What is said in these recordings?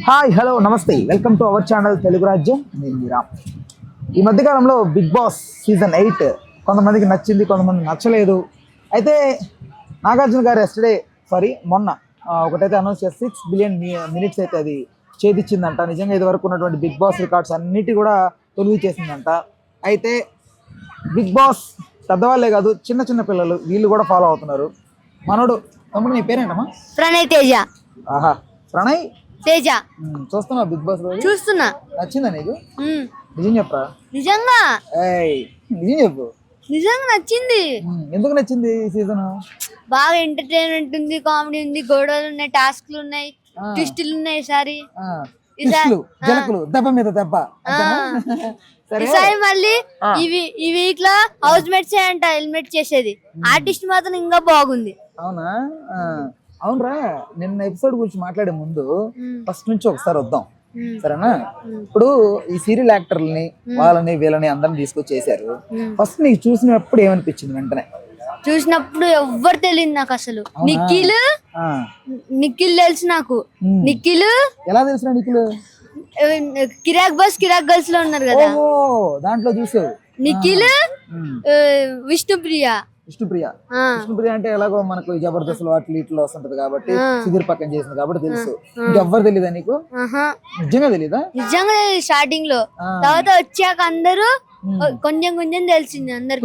Hi hello నమస్తే welcome to our channel Telugu రాజ్యం. నేను మీరా. ఈ మధ్యకాలంలో బిగ్ బాస్ సీజన్ 8 కొంతమందికి నచ్చింది, కొంతమంది నచ్చలేదు. అయితే నాగార్జున గారు మొన్న ఒకటైతే అనౌన్స్ చేసి 6 బిలియన్ మినిట్స్ అయితే అది ఛేదించిందంట. నిజంగా ఇదివరకు ఉన్నటువంటి బిగ్ బాస్ రికార్డ్స్ అన్నిటి కూడా తొలిగి చేసిందంట. అయితే బిగ్ బాస్ పెద్దవాళ్ళే కాదు, చిన్న చిన్న పిల్లలు వీళ్ళు కూడా ఫాలో అవుతున్నారు. మనోడు తమ్ముడు, నీ పేరేంటమ్మా? ప్రణయ్ తేజ. ఆహా, ప్రణయ్ తేజ. చూస్తున్నావు బిగ్ బాస్? చూస్తున్నా. నచ్చిందా నీకు? నిజం చెప్పరా? నిజంగా. నిజం చెప్పు. నిజంగా నచ్చింది. ఎందుకు నచ్చింది ఈ సీజన్? బాగా ఎంటర్టైన్మెంట్ ఉంది, కామెడీ ఉంది, గొడవలు ఉన్నాయి, టాస్క్లు ఉన్నాయి, ట్విస్టులు ఉన్నాయి. ఈసారి జలకులు దెబ్బ మీద దెబ్బ. ఈసారి మళ్ళీ ఈ వీక్ లో హౌస్ మేట్స్ అంట హెల్మెట్ చేసేది. ఆర్టిస్ట్ మాత్రం ఇంకా బాగుంది. అవునా? అవునరా, నిన్న ఎపిసోడ్ గురించి మాట్లాడే ముందు ఫస్ట్ నుంచి ఒకసారి వద్దాం, సరేనా? ఇప్పుడు ఈ సీరియల్ యాక్టర్లని వాళ్ళని వీళ్ళని అందరిని తీసుకొచ్చేసారు. ఫస్ట్ నీకు చూసినప్పుడు ఏమనిపించింది? వెంటనే చూసినప్పుడు ఎవ్వరు తెలియదు నాకు అసలు. నిఖిల్ తెలుసు నాకు. నిఖిల్ ఎలా తెలుసు? నిఖిల్ కిరాక్ గర్ల్స్ లో ఉన్నారు కదా, దాంట్లో చూసావు. నిఖిల్, విష్ణుప్రియ అంటే ఎలాగో మనకు జబర్దస్త్ వాటి ఇట్లా వస్తుంటది కాబట్టి సుధీర్ పక్కన చేసింది కాబట్టి తెలుసు. ఇంకెవ్వరు తెలీదా నీకు? నిజంగా తెలీదా? నిజంగా స్టార్టింగ్ లో. తర్వాత వచ్చాక అందరూ కొంచెం కొంచెం తెలిసింది అందరు.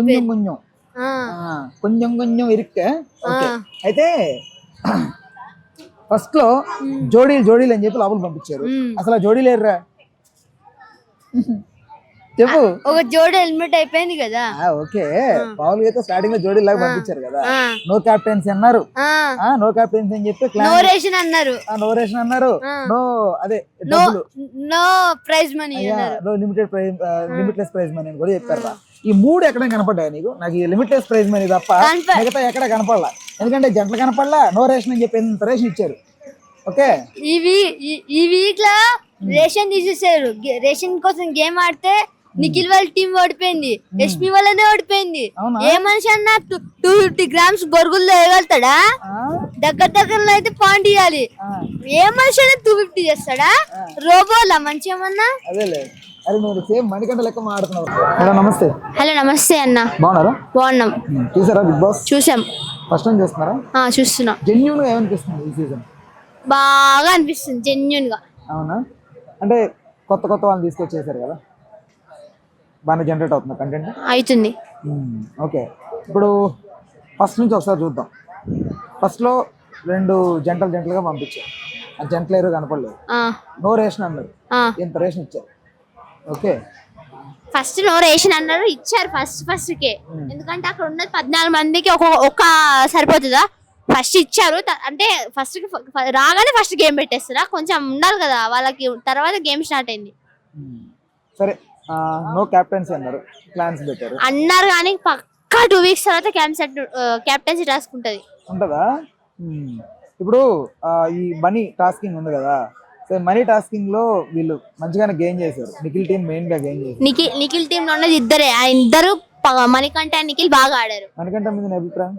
కొంచెం కొంచెం ఇరుక్కే. అయితే ఫస్ట్ లో జోడీలు అని చెప్పి లోపల పంపించారు. అసలు ఆ జోడీలు లేరురా? చెప్పు. ఒక జోడీ హెల్మెట్ అయిపోయింది కదా. ఓకే, మామూలుగా అయితే స్టార్టింగ్ లో జోడీ లాగా పంపించారు కదా. నో క్యాప్టెన్సీ అన్నారు. నో క్యాప్టెన్సీ అని చెప్పి నో రేషన్ అన్నారు. నో అదే no prize money, no limitless prize money అని కూడా చెప్పారు. ఈ మూడు ఎక్కడ కనపడ్డాయి నీకు? నాకు ఈ లిమిట్లెస్ ప్రైజ్ మనీ తప్ప మిగతా ఎక్కడ కనపడలా. ఎందుకంటే జంటలు కనపడలా. నో రేషన్ అని చెప్పి ఎంత రేషన్ ఇచ్చారు. ఓకే, ఈ వీక్ లో రేషన్ తీసేసారు. రేషన్ కోసం గేమ్ ఆడితే నిఖిల్ వాళ్ళ టీం ఓడిపోయింది, ఎస్పీ వాళ్ళనే ఓడిపోయింది. ఏ మనిషి అన్నా 250 grams గొరుగుల్లో వేయగలుగుతాడా? దగ్గరలో అయితే పాయింట్ ఇవ్వాలి. ఏ మనిషి అయినా 250 చేస్తాడా? రోబోలా మంచి ఏమన్నా? నమస్తే. హలో నమస్తే అన్న. బాగున్నారా? బాగున్నాం. చూసారా బిగ్ బాస్? చూసాం. ఫస్ట్ టైం చూస్తున్నారా? చూస్తున్నా. జెన్యూన్ గా ఏమనిపిస్తుంది ఈ సీజన్? బాగా అనిపిస్తుంది జెన్యూన్ గా. అవునా? అంటే కొత్త వాళ్ళని తీసుకొచ్చేసారు కదా, బాగా జనరేట్ అవుతుంది కంటెంట్ అవుతుంది. ఓకే, ఇప్పుడు ఫస్ట్ నుంచి ఒకసారి చూద్దాం. ఫస్ట్లో 2 జంటలుగా పంపించారు. ఆ జంటలు ఎవరు కనపడలేదు. నో రేషన్ అన్నారు. ఎంత రేషన్ ఇచ్చారు? ఓకే, ఫస్ట్ నో రేషన్ అన్నారు, ఇచ్చారు ఫస్ట్ కే. ఎందుకంటే అక్కడ ఉన్నది 14 మందికి ఒక సరిపోతుందా? ఫస్ట్ ఇచ్చారు. అంటే ఫస్ట్ రాగానే ఫస్ట్ గేమ్ పెట్టేస్తారా? కొంచెం ఉండాలి కదా వాళ్ళకి. తర్వాత గేమ్ స్టార్ట్ అయింది. సరే, నో క్యాప్టెన్సీ అన్నారు, ప్లాన్స్ పెట్టారు అన్నారు. కానీ పక్కా 2 weeks తర్వాత క్యాప్టెన్సీ టాస్క్ ఉంటదా? ఇప్పుడు ఈ మనీ టాస్కింగ్ ఉంది కదా, సో మనీ టాస్కింగ్ లో వీళ్ళు మంచిగానే గెయిన్ చేశారు. నిఖిల్ టీం మెయిన్ గా గెయిన్ చేశారు. నిఖిల్ టీం లో ఉన్నది ఇద్దరే. ఆ ఇద్దరు మణికంఠ నిఖిల్ బాగా ఆడారు. మణికంఠ మీద అభిప్రాయం?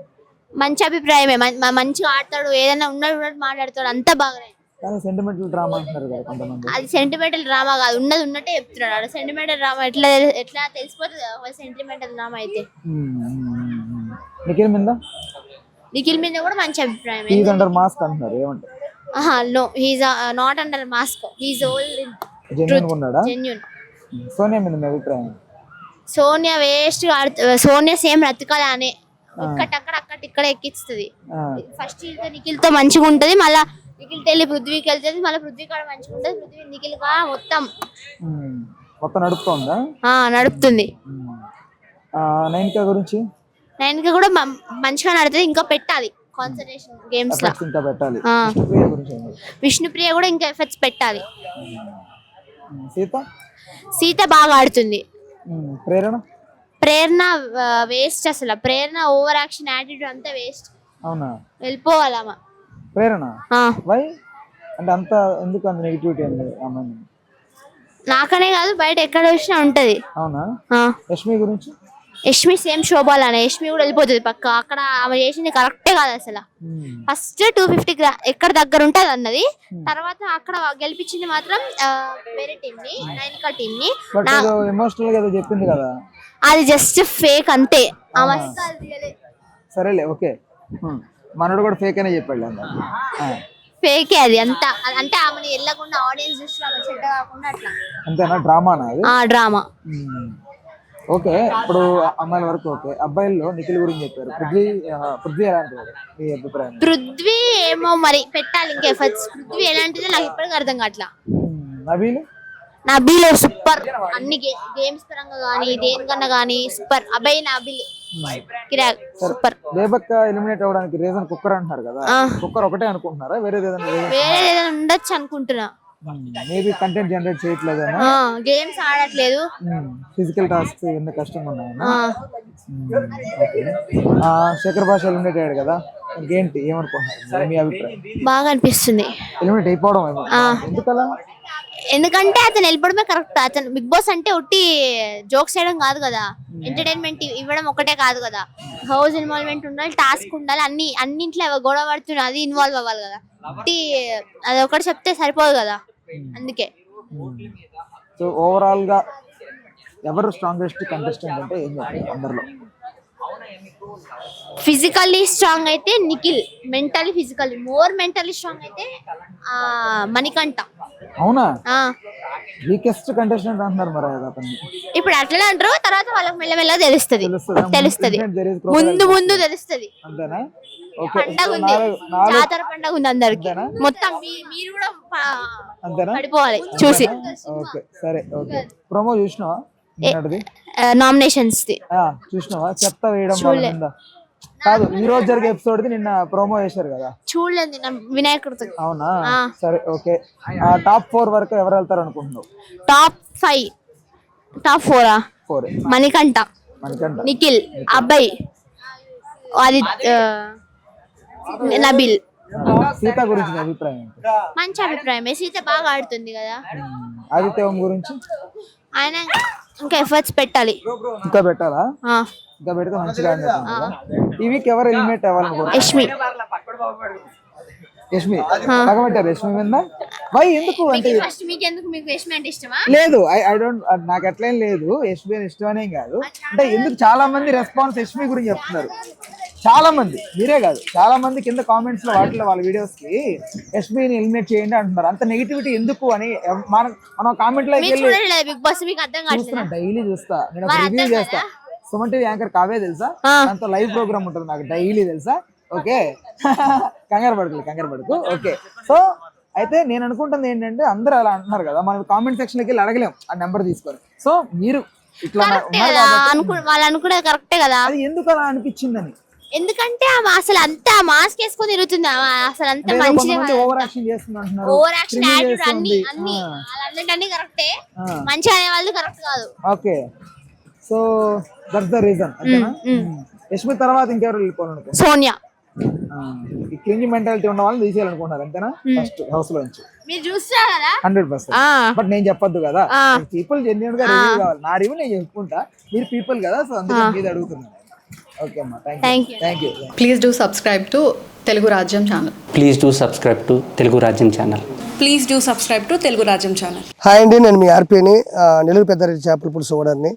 మంచి అభిప్రాయమే. మంచిగా ఆడతాడు, ఏదైనా ఉన్నట్టు మాట్లాడతాడు, అంతా బాగానే. సెంటిమెంటల్ డ్రామా అంటున్నారు కదా కొంతమంది. అది సెంటిమెంటల్ డ్రామా కాదు, ఉన్నది ఉన్నట్టే చెప్తున్నాడు. సెంటిమెంటల్ డ్రామా ఎట్లా తెలిసిపోతుంది సెంటిమెంటల్ డ్రామా అయితే. నిఖిల్ మీద కూడా మంచి అభిప్రాయం. అండర్ మాస్క్ అంటున్నారు, ఏమంటారు? No, he's not under mask. He's old genuine. Sonia మీద మీ అభిప్రాయం? సోనియా వేస్ట్. సోనియా సేమ్ రతికలానే ఇక్కడ ఎక్కిస్తుంది. ఫస్ట్ నిఖిల్ తో మంచిగా ఉంటది, మళ్ళా నిఖిల్ తెలి పృథ్వీకి వెళ్తుంది, మళ్ళీ పృథ్వీ కూడా మంచిగా ఉంటది. పృథ్వీ నిఖిల్ గా మొత్తం నడుపుతుంది. నైనిక గురించి? నైనిక కూడా మంచిగా నడుతుంది, ఇంకా పెట్టాలి కాన్సన్ట్రేషన్ గేమ్స్ లో. విష్ణుప్రియ కూడా ఇంకా ఎఫర్ట్స్ పెట్టాలి. సీత బాగా ఆడుతుంది. ప్రేరణ వేస్ట్. అసలు ప్రేరణ ఓవర్ యాక్షన్, యాటిట్యూడ్ అంతా వేస్ట్. వెళ్ళిపోవాలమ్మా ప్రేరణ. వై అంటే అంత ఎందుకు అంత నెగటివిటీ నాకనే కాదు, బయట ఎక్కడ వచ్చినా ఉంటది. అవునా? యష్మి గురించి? యష్మి సేమ్ శోభాలనే, యష్మి కూడా వెళ్ళిపోతుంది పక్క. అక్కడ ఆమె చేసింది కరెక్టే కాదు అసలు. ఫస్ట్ 250 ఎక్కడ దగ్గర ఉంటుంది అన్నది, తర్వాత అక్కడ గెలిపించింది మాత్రం వేరే టీం ని, నైనికా టీం ని. ఎమోషనల్ గా చెప్పింది కదా, అది జస్ట్ ఫేక్ అంతే. ఆమె సరేలే ఓకే, మనోడు కూడా ఫేక్ అనే చెప్పాడు. ఫేకే అది అంతా. అంటే ఆమెను వెళ్ళకుండా ఆడియన్స్ దృష్టిలో ఆమె చెడ్డ కాకుండా అట్లా. అంతేనా? డ్రామానా అది? డ్రామా. ఓకే, ఇప్పుడు అమ్మాయిల వరకు ఓకే. అబ్బాయిల్లో నిఖిల్ గురించి చెప్పారు. పృథ్వీ ఎలాంటి వాడు మీ అభిప్రాయం? పృథ్వీ ఏమో మరి పెట్టాలి ఇంకా ఎఫర్ట్స్. పృథ్వీ ఎలాంటిదో నాకు ఇప్పటికీ అర్థం కావట్లా. నబీల్ సూపర్, అన్ని గేమ్స్ పరంగా గానీ దేనికన్నా గానీ సూపర్. అబ్బాయి నబీల్ కిరాక్ సూపర్. బేబక్క ఎలిమినేట్ అవ్వడానికి రీజన్ కుక్కర్ అంటున్నారు కదా, కుక్కర్ ఒకటే అనుకుంటున్నారా? వేరే ఏదైనా ఉండొచ్చు అనుకుంటున్నా. మేబీ కంటెంట్ జనరేట్ చేయట్లేదు, గేమ్స్ ఆడట్లేదు, ఫిజికల్ టాస్క్స్ ఇవన్నీ కష్టంగా ఉన్నాయి. శేఖర్ భాష ఎలిమినేట్ అయ్యాడు కదా, ఇంకేంటి ఏమనుకుంటున్నారు మీ అభిప్రాయం? బాగా అనిపిస్తుంది ఎలిమినేట్ అయిపోవడం. ఎందుకలా? ఎందుకంటే అతను వెళ్ళిపోవడమే కరెక్ట్. అతను బిగ్ బాస్ అంటే ఒట్టి జోక్స్ చేయడం కాదు కదా, ఎంటర్టైన్మెంట్ ఇవ్వడం ఒకటే కాదు కదా. హౌస్ ఇన్వాల్వ్మెంట్ ఉండాలి, టాస్క్ ఉండాలి, అన్నింట్లో గొడవ పడుతున్నా అది ఇన్వాల్వ్ అవ్వాలి కదా. అది ఒకటి చెప్తే సరిపోదు కదా, అందుకే. సో ఓవరాల్ గా ఎవరు స్ట్రాంగెస్ట్ కంటెస్టెంట్ అంటే ఏం చెప్తారు అందరిలో? ఫిజికల్లీ స్ట్రాంగ్ అయితే Nikhil, mentally physically more mentally strong అయితే మణికంఠ. అవునా? వీకెస్ట్ కంటెస్టెంట్ అంటున్నారు మరి అతన్ని. ఇప్పుడు అట్లనే అంటారు, తర్వాత వాళ్ళకి మెల్లమెల్లగా తెలుస్తుంది. ముందు తెలుస్తుంది. అంతేనా? పండగ ఉంది, జాతర పండగ ఉంది అందరికి. మొత్తం మీరు కూడా పడిపోవాలి చూసి. ఓకే సరే ఓకే. ప్రోమో చూసినావా? నామినేషన్స్ చూసినావా? చెత్త వేయడం కాదు, ఈ రోజు జరిగే ఎపిసోడ్ నిన్న ప్రోమో వేశారు కదా, చూడలేదు వినాయకుడితో. అవునా? సరే ఓకే. టాప్ 4 వరకు ఎవరు వెళ్తారు అనుకుంటున్నావు? టాప్ 5, టాప్ 4 మణికంఠ, నిఖిల్, అబ్బాయి, ఆదిత్య, నబీల్. సీత గురించి అభిప్రాయం? మంచి అభిప్రాయమే, సీత బాగా ఆడుతుంది కదా. ఆదిత్య గురించి ఆయన ఇంకా ఎఫర్ట్స్ పెట్టాలి. ఇంకా పెట్టాలా? ఇంకా పెడితే మంచిగా. ఈ వీక్ ఎవరు ఎలిమినేట్ అవ్వాలనుకుంటున్నారు? యష్మి పగబట్టారు. యష్మి మీద వై ఎందుకు అంటే లేదు, ఐ డోంట్, నాకు అట్లేం లేదు. యష్మి అని ఇష్టం అనేం కాదు, అంటే ఎందుకు చాలా మంది రెస్పాన్స్ యష్మి గురించి చెప్తున్నారు. చాలా మంది, మీరే కాదు, చాలా మంది కింద కామెంట్స్ లో వాటిలో వాళ్ళ వీడియోస్ కి యష్మిని ఎలిమినేట్ చేయండి అంటున్నారు. అంత నెగిటివిటీ ఎందుకు అని మనం కామెంట్ లో డైలీ చూస్తా, నేను రివ్యూ చేస్తా. సుమన్ టీవీ యాంకర్ కావే తెలుసా, దాంతో లైవ్ ప్రోగ్రామ్ ఉంటుంది నాకు డైలీ తెలుసా. ఓకే కంగారు పడుకు. ఓకే, సో అయితే నేను అనుకుంటుంది ఏంటంటే అందరూ అలా అంటున్నారు కదా, మనం కామెంట్ సెక్షన్ లోకి వెళ్ళి అడగలేం ఆ నెంబర్ తీసుకొని. సో మీరు ఇట్లా వాళ్ళు అనుకునేది కరెక్టే కదా. అది ఎందుకు అలా అనిపించిందని? ఎందుకంటే ఆమె అసలు అంతా మాస్క్ వేసుకొని తిరుగుతుంది, అసలు అంతా మంచిగా ఓవర్ యాక్షన్ చేస్తుంది అంటున్నారు. ఓవర్ యాక్షన్ అన్ని కరెక్టే, మంచిగా అనే వాళ్ళు కరెక్ట్ కాదు. Okay, so that's the reason. Yashmi తర్వాత ఇంకెవరు వెళ్ళిపోవాలనుకో? సోనియా. ఈ క్రింజ్ మెంటాలిటీ ఉన్న వాళ్ళని తీసేయాలనుకుంటున్నారు అంతేనా? ఫస్ట్ హౌస్ లో నుంచి మీరు చూస్తారు కదా 100%. బట్ నేను చెప్పొద్దు కదా, పీపుల్ జెన్యూన్ గా రివ్యూ కావాలి. నా రివ్యూ నేను చెప్పుకుంటా, మీరు పీపుల్ కదా, సో అందుకే మీద అడుగుతున్నాను. ఓకే అమ్మా, thank you. Please do subscribe to Telugu Rajyam channel. Please do subscribe to Telugu Rajyam channel. Please do subscribe to Telugu Rajyam channel. Hi అండి, నేను మీ ఆర్పీని, నెల్లూరు పెద్దారెడ్డి చేపల పులుసు ఓనర్ని.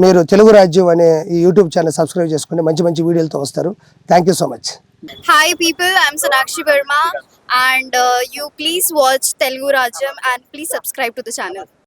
మీరు తెలుగు రాజ్యం అనే ఈ యూట్యూబ్ ఛానల్ సబ్స్క్రైబ్ చేసుకుని మంచి మంచి వీడియోలతో వస్తారు. Thank you so much. Hi people, I'm Sonakshi Verma and you please watch Telugu Rajyam and please subscribe to the channel.